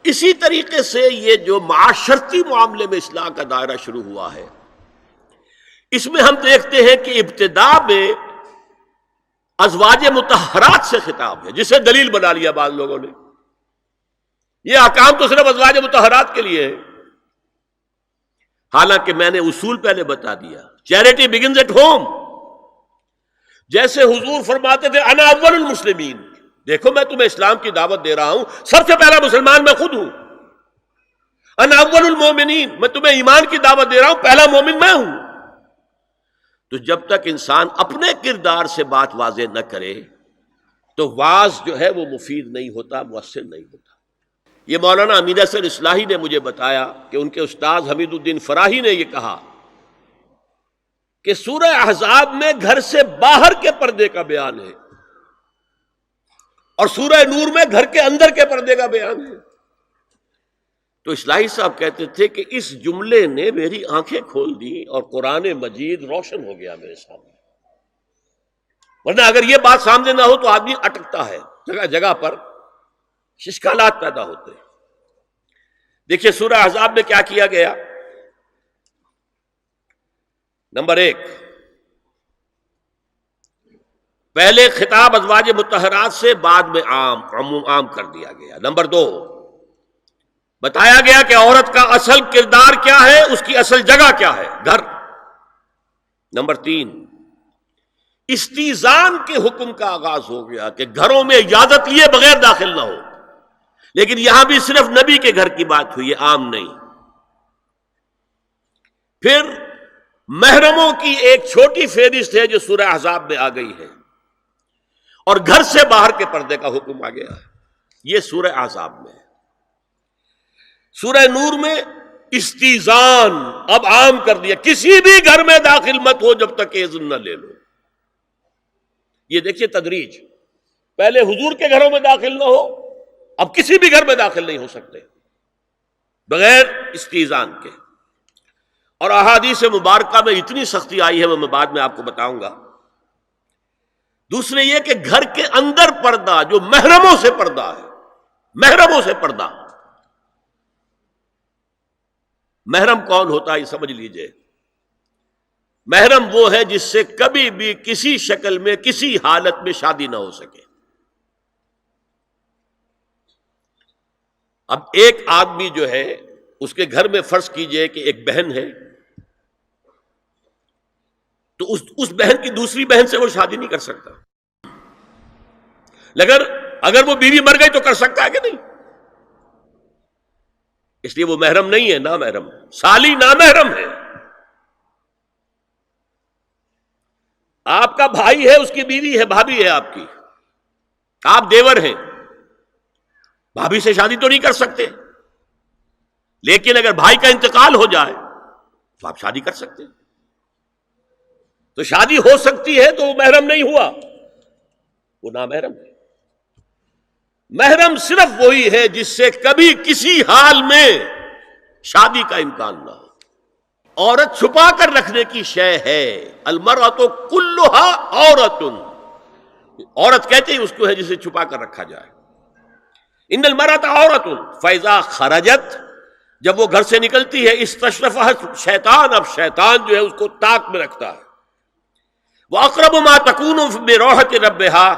اسی طریقے سے یہ جو معاشرتی معاملے میں اصلاح کا دائرہ شروع ہوا ہے، اس میں ہم دیکھتے ہیں کہ ابتدا میں ازواج مطہرات سے خطاب ہے، جسے دلیل بنا لیا بعض لوگوں نے۔ یہ احکام تو صرف ازواج مطہرات کے لیے ہے، حالانکہ میں نے اصول پہلے بتا دیا، چیریٹی بگنز ایٹ ہوم۔ جیسے حضور فرماتے تھے انا اول المسلمین، دیکھو میں تمہیں اسلام کی دعوت دے رہا ہوں، سب سے پہلا مسلمان میں خود ہوں۔ انا اول المومنین، میں تمہیں ایمان کی دعوت دے رہا ہوں، پہلا مومن میں ہوں۔ تو جب تک انسان اپنے کردار سے بات واضح نہ کرے تو واز جو ہے وہ مفید نہیں ہوتا، مؤثر نہیں ہوتا۔ یہ مولانا امین احسن اصلاحی نے مجھے بتایا کہ ان کے استاد حمید الدین فراہی نے یہ کہا کہ سورہ احزاب میں گھر سے باہر کے پردے کا بیان ہے اور سورہ نور میں گھر کے اندر کے پردے کا بیان ہے۔ تو اصلاحی صاحب کہتے تھے کہ اس جملے نے میری آنکھیں کھول دی اور قرآن مجید روشن ہو گیا میرے سامنے، ورنہ اگر یہ بات سامنے نہ ہو تو آدمی اٹکتا ہے، جگہ جگہ پر اشکالات پیدا ہوتے ہیں۔ دیکھیے سورہ احزاب میں کیا کیا گیا۔ نمبر 1، پہلے خطاب ازواج مطہرات سے، بعد میں عام کر دیا گیا۔ نمبر 2، بتایا گیا کہ عورت کا اصل کردار کیا ہے، اس کی اصل جگہ کیا ہے، گھر۔ نمبر 3، استیزان کے حکم کا آغاز ہو گیا کہ گھروں میں اجازت لیے بغیر داخل نہ ہو، لیکن یہاں بھی صرف نبی کے گھر کی بات ہوئی ہے، عام نہیں۔ پھر محرموں کی ایک چھوٹی فہرست ہے جو سورہ احزاب میں آ گئی ہے، اور گھر سے باہر کے پردے کا حکم آ گیا ہے، یہ سورہ احزاب میں ہے۔ سورہ نور میں استیزان اب عام کر دیا، کسی بھی گھر میں داخل مت ہو جب تک اذن نہ لے لو۔ یہ دیکھیے تدریج، پہلے حضور کے گھروں میں داخل نہ ہو، اب کسی بھی گھر میں داخل نہیں ہو سکتے بغیر استیزان کے۔ اور احادیث مبارکہ میں اتنی سختی آئی ہے، میں بعد میں آپ کو بتاؤں گا۔ دوسرے یہ کہ گھر کے اندر پردہ جو محرموں سے پردہ ہے، محرموں سے پردہ، محرم کون ہوتا ہے یہ سمجھ لیجئے۔ محرم وہ ہے جس سے کبھی بھی کسی شکل میں کسی حالت میں شادی نہ ہو سکے۔ اب ایک آدمی جو ہے اس کے گھر میں فرض کیجئے کہ ایک بہن ہے، تو اس بہن کی دوسری بہن سے وہ شادی نہیں کر سکتا، لیکن اگر وہ بیوی مر گئی تو کر سکتا ہے کہ نہیں؟ اس لیے وہ محرم نہیں ہے، نامحرم، سالی نامحرم ہے۔ آپ کا بھائی ہے، اس کی بیوی ہے، بھابھی ہے آپ کی، آپ دیور ہیں، بھابھی سے شادی تو نہیں کر سکتے، لیکن اگر بھائی کا انتقال ہو جائے تو آپ شادی کر سکتے ہیں۔ تو شادی ہو سکتی ہے تو وہ محرم نہیں ہوا، وہ نامحرم ہے۔ محرم صرف وہی ہے جس سے کبھی کسی حال میں شادی کا امکان نہ ہو۔ عورت چھپا کر رکھنے کی شے ہے، المرأۃ کلھا عورۃ، عورت کہتے ہیں اس کو ہے جسے چھپا کر رکھا جائے۔ ان المرأۃ عورۃ فاذا خرجت، جب وہ گھر سے نکلتی ہے، استشرفھا شیطان، اب شیطان جو ہے اس کو طاق میں رکھتا ہے۔ وَأَقْرَبُ مَا تَكُونُ بِرَوْحَةِ رَبِّهَا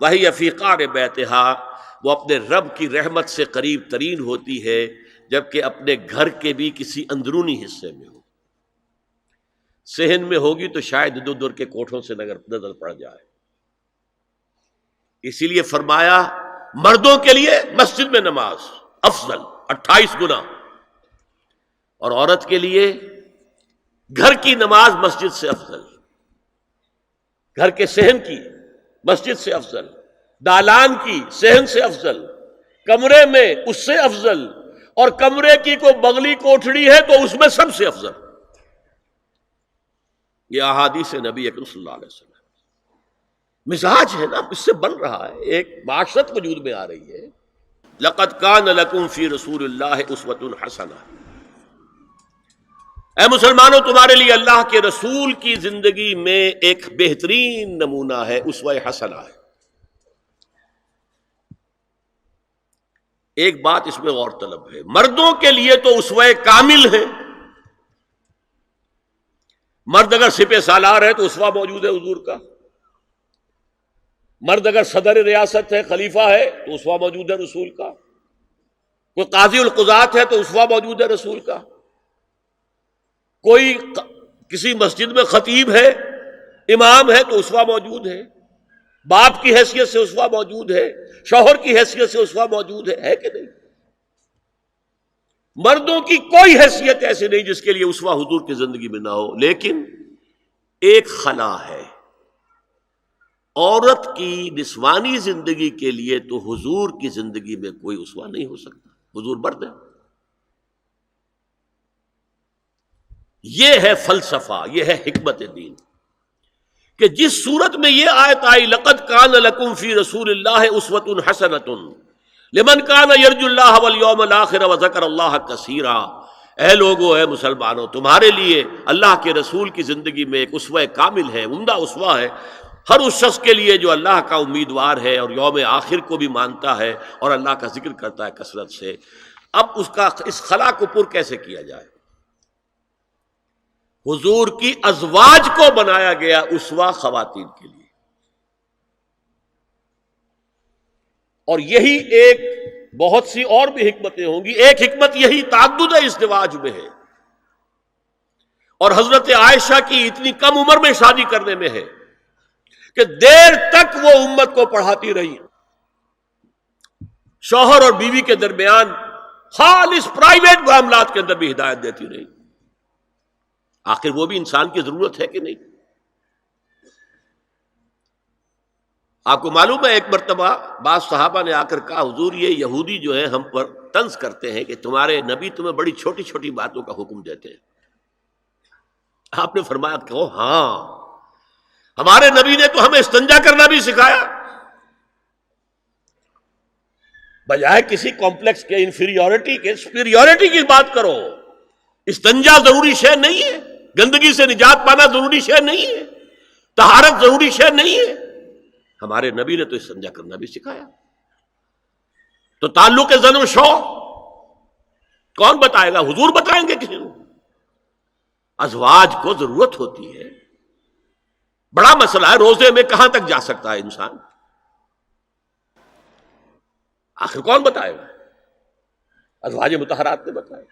وَهِيَ فِي قَعْرِ بَيْتِهَا، وہ اپنے رب کی رحمت سے قریب ترین ہوتی ہے جبکہ اپنے گھر کے بھی کسی اندرونی حصے میں ہو۔ صحن میں ہوگی تو شاید ادھر ادھر کے کوٹھوں سے نظر پڑ جائے۔ اسی لیے فرمایا مردوں کے لیے مسجد میں نماز افضل 28 گنا، اور عورت کے لیے گھر کی نماز مسجد سے افضل، گھر کے صحن کی مسجد سے افضل، دالان کی صحن سے افضل، کمرے میں اس سے افضل، اور کمرے کی کوئی بغلی کوٹھڑی ہے تو اس میں سب سے افضل۔ یہ احادیث نبی اکرم صلی اللہ علیہ وسلم مزاج ہے نا، اس سے بن رہا ہے، ایک معاشرت وجود میں آ رہی ہے۔ لَقَدْ كَانَ لَكُمْ فِي رَسُولِ اللَّهِ أُسْوَةٌ حَسَنَةٌ، اے مسلمانوں تمہارے لیے اللہ کے رسول کی زندگی میں ایک بہترین نمونہ ہے، اسوہ حسنہ ہے۔ ایک بات اس میں اور طلب ہے، مردوں کے لیے تو اسوہ کامل ہے، مرد اگر سپہ سالار ہے تو اسوہ موجود ہے حضور کا، مرد اگر صدر ریاست ہے، خلیفہ ہے، تو اسوہ موجود ہے رسول کا، کوئی قاضی القضات ہے تو اسوہ موجود ہے رسول کا، کوئی کسی مسجد میں خطیب ہے، امام ہے، تو اسوہ موجود ہے، باپ کی حیثیت سے اسوہ موجود ہے، شوہر کی حیثیت سے اسوہ موجود ہے کہ نہیں؟ مردوں کی کوئی حیثیت ایسی نہیں جس کے لیے اسوہ حضور کی زندگی میں نہ ہو، لیکن ایک خلا ہے، عورت کی نسوانی زندگی کے لیے تو حضور کی زندگی میں کوئی اسوہ نہیں ہو سکتا، حضور مرد ہے۔ یہ ہے فلسفہ، یہ ہے حکمت دین، کہ جس صورت میں یہ آیت آئی لقد کان لکم فی رسول اللہ اسوۃ حسنۃ لمن کان یرجو اللہ والیوم الآخر وذکر اللہ کثیرا، اے لوگو، اے مسلمانوں، تمہارے لیے اللہ کے رسول کی زندگی میں ایک اسوہ کامل ہے، عمدہ اسوہ ہے، ہر اس شخص کے لیے جو اللہ کا امیدوار ہے اور یوم آخر کو بھی مانتا ہے اور اللہ کا ذکر کرتا ہے کثرت سے۔ اب اس خلا کو پر کیسے کیا جائے؟ حضور کی ازواج کو بنایا گیا اسوہ خواتین کے لیے، اور یہی ایک بہت سی اور بھی حکمتیں ہوں گی۔ ایک حکمت یہی تعدد ازدواج میں ہے، اور حضرت عائشہ کی اتنی کم عمر میں شادی کرنے میں ہے کہ دیر تک وہ امت کو پڑھاتی رہی، شوہر اور بیوی کے درمیان خالص پرائیویٹ معاملات کے اندر بھی ہدایت دیتی رہی۔ آخر وہ بھی انسان کی ضرورت ہے کہ نہیں؟ آپ کو معلوم ہے، ایک مرتبہ بعض صحابہ نے آ کر کہا، حضور یہ یہودی جو ہے ہم پر طنز کرتے ہیں کہ تمہارے نبی تمہیں بڑی چھوٹی چھوٹی باتوں کا حکم دیتے ہیں۔ آپ نے فرمایا کہ ہاں، ہمارے نبی نے تو ہمیں استنجا کرنا بھی سکھایا، بجائے کسی کمپلیکس کے، انفیریورٹی کے، سپیریورٹی کی بات کرو۔ استنجا ضروری شے نہیں ہے، گندگی سے نجات پانا ضروری شے نہیں ہے، طہارت ضروری شے نہیں ہے، ہمارے نبی نے تو استنجا کرنا بھی سکھایا۔ تو تعلق زن و شو کون بتائے گا؟ حضور بتائیں گے کسی کو؟ ازواج کو ضرورت ہوتی ہے، بڑا مسئلہ ہے، روزے میں کہاں تک جا سکتا ہے انسان؟ آخر کون بتائے گا؟ ازواج مطہرات نے بتایا۔